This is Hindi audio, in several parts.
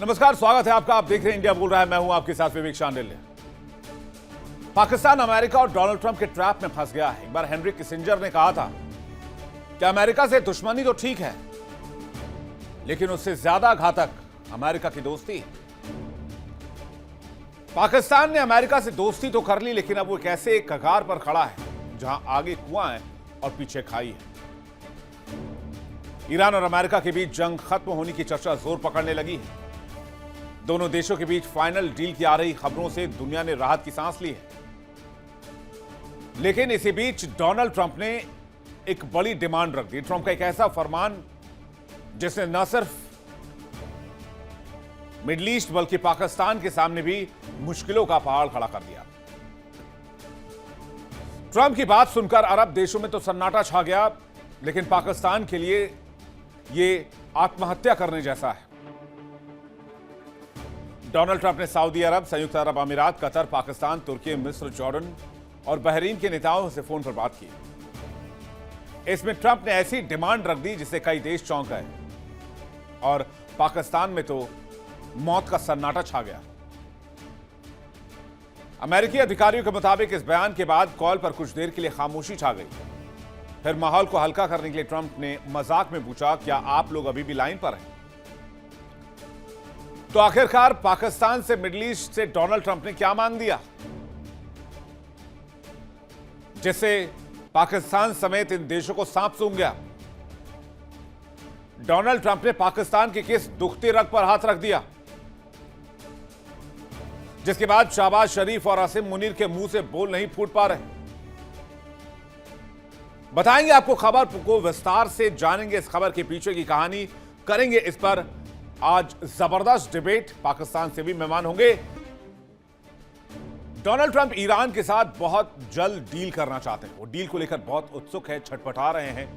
नमस्कार, स्वागत है आपका। आप देख रहे हैं इंडिया बोल रहा है। मैं हूं आपके साथ विवेक शांडिल्य। पाकिस्तान अमेरिका और डोनाल्ड ट्रंप के ट्रैप में फंस गया है। एक बार हेनरी किसिंजर ने कहा था कि अमेरिका से दुश्मनी तो ठीक है, लेकिन उससे ज्यादा घातक अमेरिका की दोस्ती। पाकिस्तान ने अमेरिका से दोस्ती तो कर ली, लेकिन अब वो एक ऐसे कगार पर खड़ा है जहां आगे कुआं है और पीछे खाई है। ईरान और अमेरिका के बीच जंग खत्म होने की चर्चा जोर पकड़ने लगी है। दोनों देशों के बीच फाइनल डील की आ रही खबरों से दुनिया ने राहत की सांस ली है। लेकिन इसी बीच डोनाल्ड ट्रंप ने एक बड़ी डिमांड रख दी। ट्रंप का एक ऐसा फरमान जिसने न सिर्फ मिडिल ईस्ट बल्कि पाकिस्तान के सामने भी मुश्किलों का पहाड़ खड़ा कर दिया। ट्रंप की बात सुनकर अरब देशों में तो सन्नाटा छा गया, लेकिन पाकिस्तान के लिए यह आत्महत्या करने जैसा है। डोनाल्ड ट्रंप ने सऊदी अरब, संयुक्त अरब अमीरात, कतर, पाकिस्तान, तुर्की, मिस्र, जॉर्डन और बहरीन के नेताओं से फोन पर बात की। इसमें ट्रंप ने ऐसी डिमांड रख दी जिससे कई देश चौंक गए और पाकिस्तान में तो मौत का सन्नाटा छा गया। अमेरिकी अधिकारियों के मुताबिक इस बयान के बाद कॉल पर कुछ देर के लिए खामोशी छा गई। फिर माहौल को हल्का करने के लिए ट्रंप ने मजाक में पूछा, क्या आप लोग अभी भी लाइन पर हैं? तो आखिरकार पाकिस्तान से, मिडिल ईस्ट से डोनाल्ड ट्रंप ने क्या मांग दिया जिससे पाकिस्तान समेत इन देशों को सांप सूंघ गया? डोनाल्ड ट्रंप ने पाकिस्तान के किस दुखती रग पर हाथ रख दिया जिसके बाद शहबाज शरीफ और आसिम मुनीर के मुंह से बोल नहीं फूट पा रहे? बताएंगे आपको, खबर को विस्तार से जानेंगे, इस खबर के पीछे की कहानी करेंगे। इस पर आज जबरदस्त डिबेट, पाकिस्तान से भी मेहमान होंगे। डोनाल्ड ट्रंप ईरान के साथ बहुत जल्द डील करना चाहते हैं। वो डील को लेकर बहुत उत्सुक है, छटपटा रहे हैं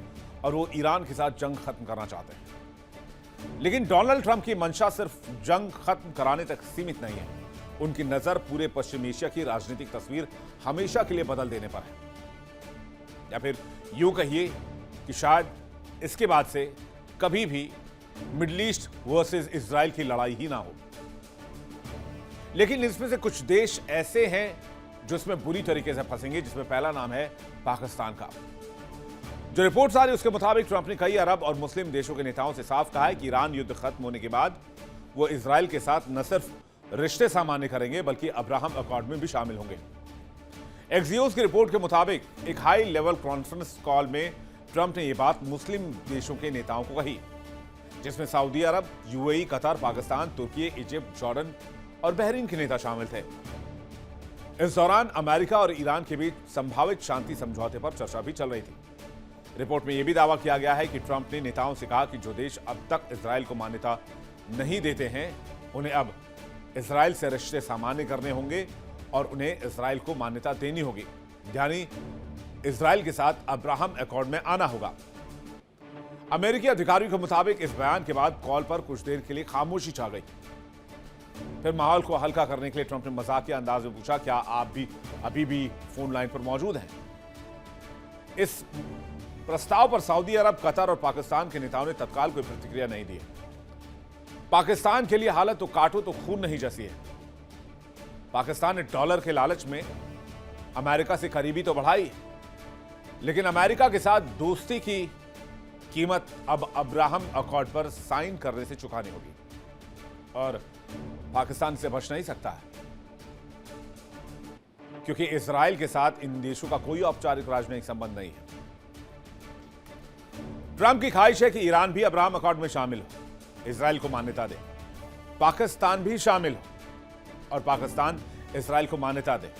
और वो ईरान के साथ जंग खत्म करना चाहते हैं। लेकिन डोनाल्ड ट्रंप की मंशा सिर्फ जंग खत्म कराने तक सीमित नहीं है। उनकी नजर पूरे पश्चिम एशिया की राजनीतिक तस्वीर हमेशा के लिए बदल देने पर है, या फिर यूं कहिए कि शायद इसके बाद से कभी भी मिडिल ईस्ट वर्सेस इजराइल की लड़ाई ही ना हो। लेकिन इसमें से कुछ देश ऐसे हैं जो इसमें बुरी तरीके से फंसेंगे, जिसमें पहला नाम है पाकिस्तान का। जो रिपोर्ट्स आ रही है उसके मुताबिक ट्रंप ने कई अरब और मुस्लिम देशों के नेताओं से साफ कहा है कि ईरान युद्ध खत्म होने के बाद वो इजराइल के साथ न सिर्फ रिश्ते सामान्य करेंगे बल्कि अब्राहम अकॉर्ड में भी शामिल होंगे। एक्सियोस की रिपोर्ट के मुताबिक एक हाई लेवल कॉन्फ्रेंस कॉल में ट्रंप ने यह बात मुस्लिम देशों के नेताओं को कही, जिसमें सऊदी अरब, यूएई, कतर, पाकिस्तान, तुर्की, इजिप्ट, जॉर्डन और बहरीन के नेता शामिल थे। इस दौरान अमेरिका और ईरान के बीच संभावित शांति समझौते पर चर्चा भी चल रही थी। रिपोर्ट में यह भी दावा किया गया है कि ट्रंप ने नेताओं से कहा कि जो देश अब तक इजराइल को मान्यता नहीं देते हैं, उन्हें अब इजराइल से रिश्ते सामान्य करने होंगे और उन्हें इजराइल को मान्यता देनी होगी, यानी इजराइल के साथ अब्राहम अकॉर्ड में आना होगा। अमेरिकी अधिकारियों के मुताबिक इस बयान के बाद कॉल पर कुछ देर के लिए खामोशी छा गई। फिर माहौल को हल्का करने के लिए ट्रंप ने मजाकिया अंदाज में पूछा, क्या आप भी अभी भी फोन लाइन पर मौजूद हैं? इस प्रस्ताव पर सऊदी अरब, कतर और पाकिस्तान के नेताओं ने तत्काल कोई प्रतिक्रिया नहीं दी। पाकिस्तान के लिए हालत तो काटो तो खून नहीं जैसी है। पाकिस्तान ने डॉलर के लालच में अमेरिका से करीबी तो बढ़ाई, लेकिन अमेरिका के साथ दोस्ती की कीमत अब अब्राहम अकॉर्ड पर साइन करने से चुकानी होगी और पाकिस्तान से बच नहीं सकता है, क्योंकि इजराइल के साथ इन देशों का कोई औपचारिक राजनयिक संबंध नहीं है। ट्रंप की ख्वाहिश है कि ईरान भी अब्राहम अकॉर्ड में शामिल हो, इजराइल को मान्यता दे, पाकिस्तान भी शामिल हो और पाकिस्तान इजराइल को मान्यता दे।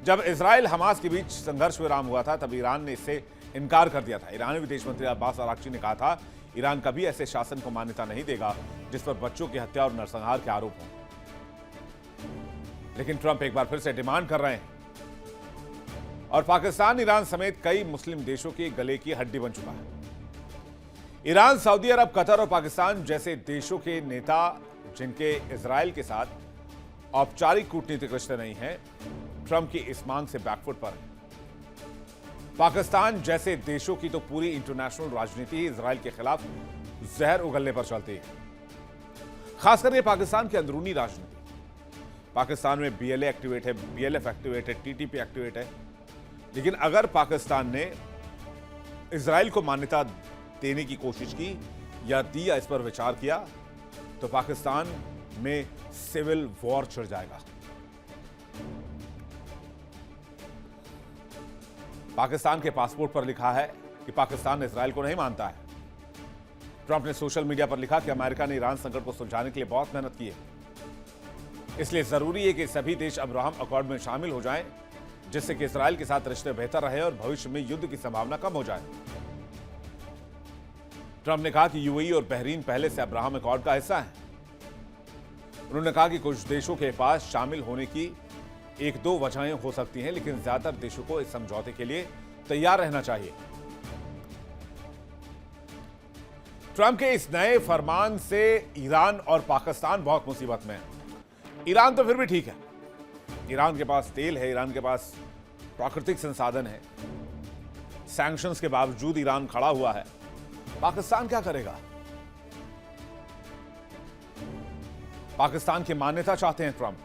जब इजराइल हमास के बीच संघर्ष विराम हुआ था, तब ईरान ने इससे इनकार कर दिया था। ईरानी विदेश मंत्री अब्बास अराक्ची ने कहा था, ईरान कभी ऐसे शासन को मान्यता नहीं देगा जिस पर बच्चों की हत्या और नरसंहार के आरोप हों। लेकिन ट्रंप एक बार फिर से डिमांड कर रहे हैं और पाकिस्तान, ईरान समेत कई मुस्लिम देशों के गले की हड्डी बन चुका है। ईरान, सऊदी अरब, कतर और पाकिस्तान जैसे देशों के नेता जिनके इजराइल के साथ औपचारिक कूटनीतिक रिश्ते नहीं हैं, ट्रंप की इस मांग से बैकफुट पर है। पाकिस्तान जैसे देशों की तो पूरी इंटरनेशनल राजनीति ही इजराइल के खिलाफ जहर उगलने पर चलती है। खासकर ये पाकिस्तान की अंदरूनी राजनीति। पाकिस्तान में बीएलए एक्टिवेट है, बीएलएफ एक्टिवेट है, टीटीपी एक्टिवेट है। लेकिन अगर पाकिस्तान ने इजराइल को मान्यता देने की कोशिश की या दी या इस पर विचार किया तो पाकिस्तान में सिविल वॉर छिड़ जाएगा। पाकिस्तान के पासपोर्ट पर लिखा है कि पाकिस्तान इजराइल को नहीं मानता है। ट्रंप ने सोशल मीडिया पर लिखा कि अमेरिका ने ईरान संकट को सुलझाने के लिए बहुत मेहनत की है, इसलिए जरूरी है कि सभी देश अब्राहम अकॉर्ड में शामिल हो जाएं, जिससे कि इजराइल के साथ रिश्ते बेहतर रहे और भविष्य में युद्ध की संभावना कम हो जाए। ट्रंप ने कहा कि यूएई और बहरीन पहले से अब्राहम अकॉर्ड का हिस्सा है। उन्होंने कहा कि कुछ देशों के पास शामिल होने की एक दो वजहें हो सकती हैं, लेकिन ज्यादातर देशों को इस समझौते के लिए तैयार रहना चाहिए। ट्रंप के इस नए फरमान से ईरान और पाकिस्तान बहुत मुसीबत में है। ईरान तो फिर भी ठीक है, ईरान के पास तेल है, ईरान के पास प्राकृतिक संसाधन है, सैंक्शंस के बावजूद ईरान खड़ा हुआ है। पाकिस्तान क्या करेगा? पाकिस्तान की मान्यता चाहते हैं ट्रंप,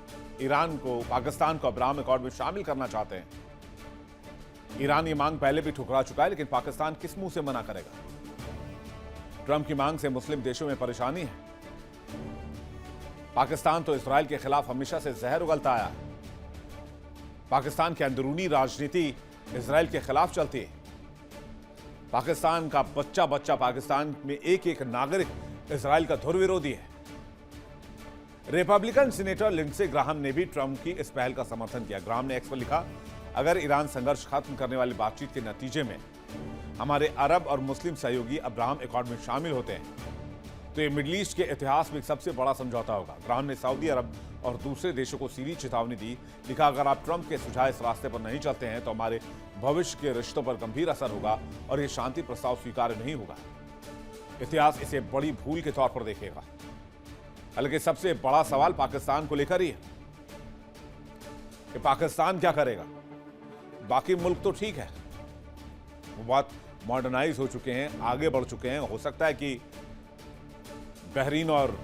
ईरान को, पाकिस्तान को अब्राहम अकॉर्ड में शामिल करना चाहते हैं। ईरान ये मांग पहले भी ठुकरा चुका है, लेकिन पाकिस्तान किस मुंह से मना करेगा? ट्रंप की मांग से मुस्लिम देशों में परेशानी है। पाकिस्तान तो इजराइल के खिलाफ हमेशा से जहर उगलता आया है। पाकिस्तान की अंदरूनी राजनीति इजराइल के खिलाफ चलती है। पाकिस्तान का बच्चा बच्चा, पाकिस्तान में एक एक नागरिक इजराइल का धुर विरोधी है। रिपब्लिकन सीनेटर लिंडसे ग्राहम ने भी ट्रंप की इस पहल का समर्थन किया। ग्राहम ने एक्स पर लिखा, अगर ईरान संघर्ष खत्म करने वाली बातचीत के नतीजे में हमारे अरब और मुस्लिम सहयोगी अब्राहम अकॉर्ड में शामिल होते हैं तो ये मिडिल ईस्ट के इतिहास में एक सबसे बड़ा समझौता होगा। ग्राहम ने सऊदी अरब और दूसरे देशों को सीधी चेतावनी दी। लिखा, अगर आप ट्रंप के सुझाए इस रास्ते पर नहीं चलते हैं तो हमारे भविष्य के रिश्तों पर गंभीर असर होगा और ये शांति प्रस्ताव स्वीकार्य नहीं होगा। इतिहास इसे बड़ी भूल के तौर पर देखेगा। हालांकि सबसे बड़ा सवाल पाकिस्तान को लेकर ही है कि पाकिस्तान क्या करेगा। बाकी मुल्क तो ठीक है, वो बहुत मॉडर्नाइज हो चुके हैं, आगे बढ़ चुके हैं। हो सकता है कि बहरीन और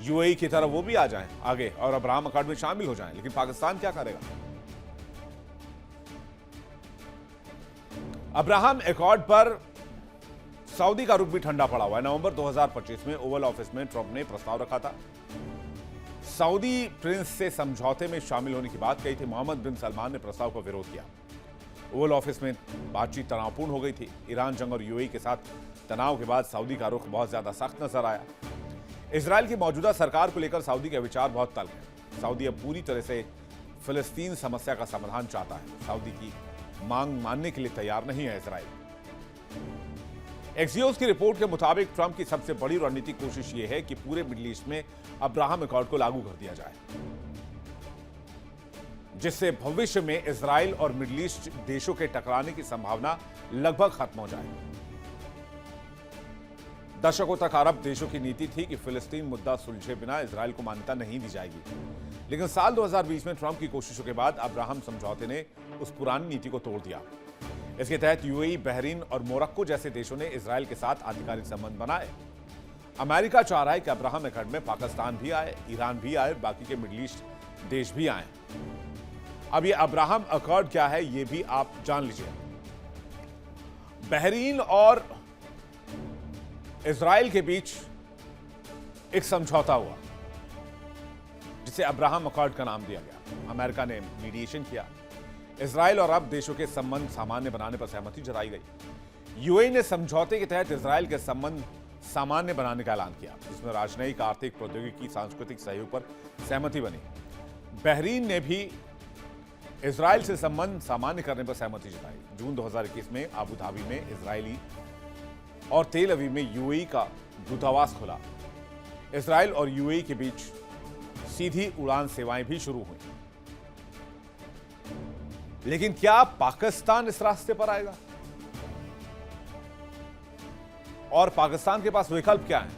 यूएई की तरह वो भी आ जाएं आगे और अब्राहम अकॉर्ड में शामिल हो जाएं, लेकिन पाकिस्तान क्या करेगा? अब्राहम अकॉर्ड पर सऊदी का रुख भी ठंडा पड़ा हुआ है। नवंबर 2025 में ओवल ऑफिस में ट्रंप ने प्रस्ताव रखा था। सऊदी प्रिंस से समझौते में शामिल होने की बात कही थी। मोहम्मद बिन सलमान ने प्रस्ताव का विरोध किया। ओवल ऑफिस में बातचीत तनावपूर्ण हो गई थी। ईरान जंग और यूएई के साथ तनाव के बाद सऊदी का रुख बहुत ज्यादा सख्त नजर आया। इजराइल की मौजूदा सरकार को लेकर सऊदी के विचार बहुत तल्ख है। सऊदी अब पूरी तरह से फिलिस्तीन समस्या का समाधान चाहता है। सऊदी की मांग मानने के लिए तैयार नहीं है इजराइल। एक्सियोस की रिपोर्ट के मुताबिक ट्रंप की सबसे बड़ी रणनीतिक कोशिश यह है कि पूरे मिडिल ईस्ट में अब्राहम अकॉर्ड को लागू कर दिया जाए, जिससे भविष्य में इजराइल और मिडिल ईस्ट देशों के टकराने की संभावना लगभग खत्म हो जाए। दशकों तक अरब देशों की नीति थी कि फिलिस्तीन मुद्दा सुलझे बिना इजराइल को मान्यता नहीं दी जाएगी, लेकिन साल 2020 में ट्रंप की कोशिशों के बाद अब्राहम समझौते ने उस पुरानी नीति को तोड़ दिया। इसके तहत यूएई, बहरीन और मोरक्को जैसे देशों ने इजराइल के साथ आधिकारिक संबंध बनाए। अमेरिका चाह रहा है कि अब्राहम अकॉर्ड में पाकिस्तान भी आए, ईरान भी आए, बाकी के मिडिल ईस्ट देश भी आए। अब ये अब्राहम अकॉर्ड क्या है, ये भी आप जान लीजिए। बहरीन और इजराइल के बीच एक समझौता हुआ जिसे अब्राहम अकॉर्ड का नाम दिया गया। अमेरिका ने मीडिएशन किया। इजराइल और अरब देशों के संबंध सामान्य बनाने पर सहमति जताई गई। यूएई ने समझौते के तहत इजराइल के संबंध सामान्य बनाने का ऐलान किया, जिसमें राजनयिक, आर्थिक, प्रौद्योगिकी, सांस्कृतिक सहयोग पर सहमति बनी। बहरीन ने भी इजराइल से संबंध सामान्य करने पर सहमति जताई। जून 2021 में अबू धाबी में इजरायली और तेल अवीव में यूएई का दूतावास खुला। इजराइल और यूएई के बीच सीधी उड़ान सेवाएं भी शुरू हुई। लेकिन क्या पाकिस्तान इस रास्ते पर आएगा? और पाकिस्तान के पास विकल्प क्या है?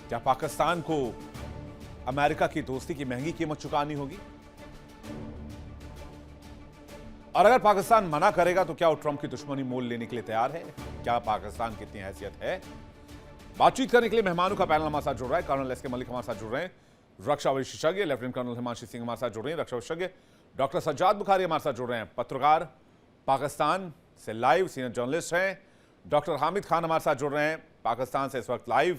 क्या पाकिस्तान को अमेरिका की दोस्ती की महंगी कीमत चुकानी होगी? और अगर पाकिस्तान मना करेगा तो क्या वो ट्रंप की दुश्मनी मोल लेने के लिए तैयार है? क्या पाकिस्तान की इतनी हैसियत है बातचीत करने के लिए मेहमानों का पैनल हमारे साथ जुड़ रहा है। कर्नल एस के मलिक हमारे साथ जुड़ रहे हैं, रक्षा विशेषज्ञ लेफ्टिनेंट कर्नल हिमांशी सिंह हमारे साथ जुड़ रहे हैं, रक्षा विशेषज्ञ डॉक्टर सज्जाद बुखारी हमारे साथ जुड़ रहे हैं, पत्रकार पाकिस्तान से लाइव सीनियर जर्नलिस्ट हैं, डॉक्टर हामिद खान हमारे साथ जुड़ रहे हैं पाकिस्तान से इस वक्त लाइव।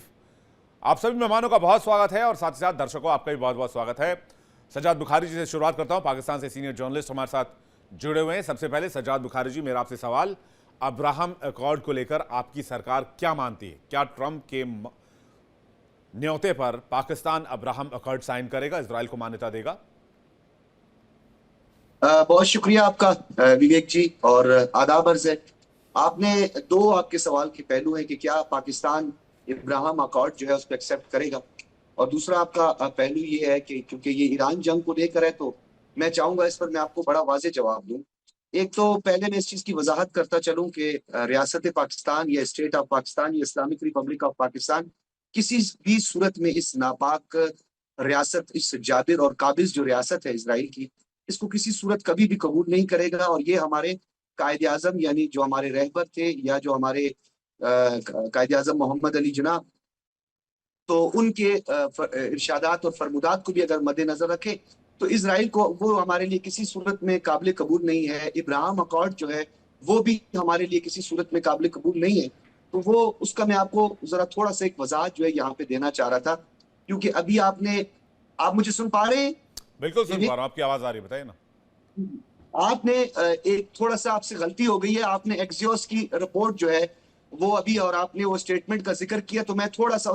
आप सभी मेहमानों का बहुत स्वागत है और साथ ही साथ दर्शकों आपका भी बहुत बहुत स्वागत है। सज्जाद बुखारी जी से शुरुआत करता हूं, पाकिस्तान से सीनियर जर्नलिस्ट हमारे साथ जुड़े हुए हैं। सबसे पहले सज्जाद बुखारी जी, मेरा आपसे सवाल, अब्राहम अकॉर्ड को लेकर आपकी सरकार क्या मानती है? क्या ट्रंप के न्योते पर पाकिस्तान अब्राहम अकॉर्ड साइन करेगा, इजराइल को मान्यता देगा? बहुत शुक्रिया आपका विवेक जी, और आदाब अर्ज है। आपने दो आपके सवाल के पहलू हैं कि क्या पाकिस्तान इब्राहिम अकॉर्ड जो है उसको एक्सेप्ट करेगा, और दूसरा आपका पहलू ये है कि क्योंकि ये ईरान जंग को लेकर है, तो मैं चाहूंगा इस पर मैं आपको बड़ा वाज़ेह जवाब दूं। एक तो पहले मैं इस चीज की वजाहत करता चलूं कि रियासत पाकिस्तान या स्टेट ऑफ पाकिस्तान या इस्लामिक रिपब्लिक ऑफ पाकिस्तान किसी भी सूरत में इस नापाक रियासत, इस जाबिर और काबिज जो रियासत है इजराइल की, इसको किसी सूरत कभी भी कबूल नहीं करेगा। और ये हमारे कायद आजम यानी जो हमारे रहबर थे या जो हमारे कायद आजम मोहम्मद अली जिन्ना, तो उनके इरशादात और फरमुदात को भी अगर मद्देनजर रखें तो इजराइल को वो हमारे लिए किसी सूरत में काबिल कबूल नहीं है। इब्राहिम अकॉर्ड जो है वो भी हमारे लिए किसी सूरत में काबिल कबूल नहीं है। तो वो उसका मैं आपको जरा थोड़ा सा एक वजाहत जो है यहाँ पे देना चाह रहा था, क्योंकि अभी आप मुझे सुन पा रहे हैं? बिल्कुल सुन पा रहा हूं, आपकी आवाज आ रही है, बताइए ना। आपने एक थोड़ा सा आपसे गलती हो गई है, आपने एक्सियोस की रिपोर्ट जो है वो अभी और आपने वो स्टेटमेंट का जिक्र किया, तो मैं थोड़ा सा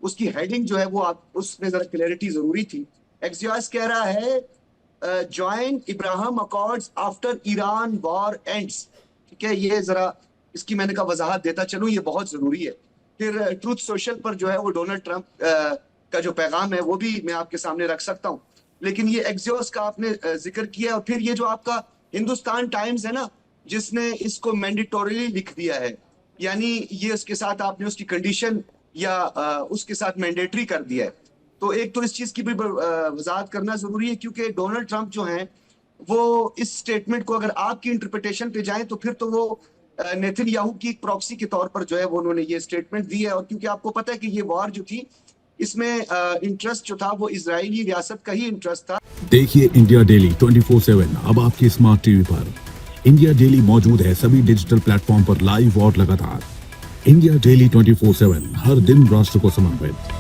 उसकी हेडिंग जो है वो आप उसमें जरा क्लैरिटी जरूरी थी। एक्सियोस कह रहा है join Ibrahim accords after Iran war ends. ठीक है, ये जरा इसकी मैंने कहा वजाहत देता चलूं, ये बहुत जरूरी है। फिर ट्रूथ सोशल पर जो है वो डोनाल्ड ट्रंप का जो पैगाम है वो भी मैं आपके सामने रख सकता हूं, लेकिन ये एक्सियोस का आपने जिक्र किया। और फिर ये जो आपका हिंदुस्तान टाइम्स है ना, जिसने इसको मैंडेटोरिली लिख दिया है, यानी ये उसके साथ आपने उसकी कंडीशन या उसके साथ मैंडेटरी कर दिया है। तो एक तो इस चीज की भी वजाहत करना जरूरी है, क्योंकि डोनाल्ड ट्रंप जो हैं वो इस स्टेटमेंट को अगर आपकी इंटरप्रिटेशन पे जाएं तो फिर तो वो नेतन्याहू की एक प्रॉक्सी के तौर पर जो है वो उन्होंने ये स्टेटमेंट दी है। और क्योंकि आपको पता है कि ये वॉर जो थी इसमें इंटरेस्ट जो था वो इजरायली रियासत का ही इंटरेस्ट था। देखिए इंडिया डेली 24/7 अब आपकी स्मार्ट टीवी पर। इंडिया डेली मौजूद है सभी डिजिटल प्लेटफॉर्म पर लाइव और लगातार। इंडिया डेली 24/7 हर दिन राष्ट्र को समर्पित।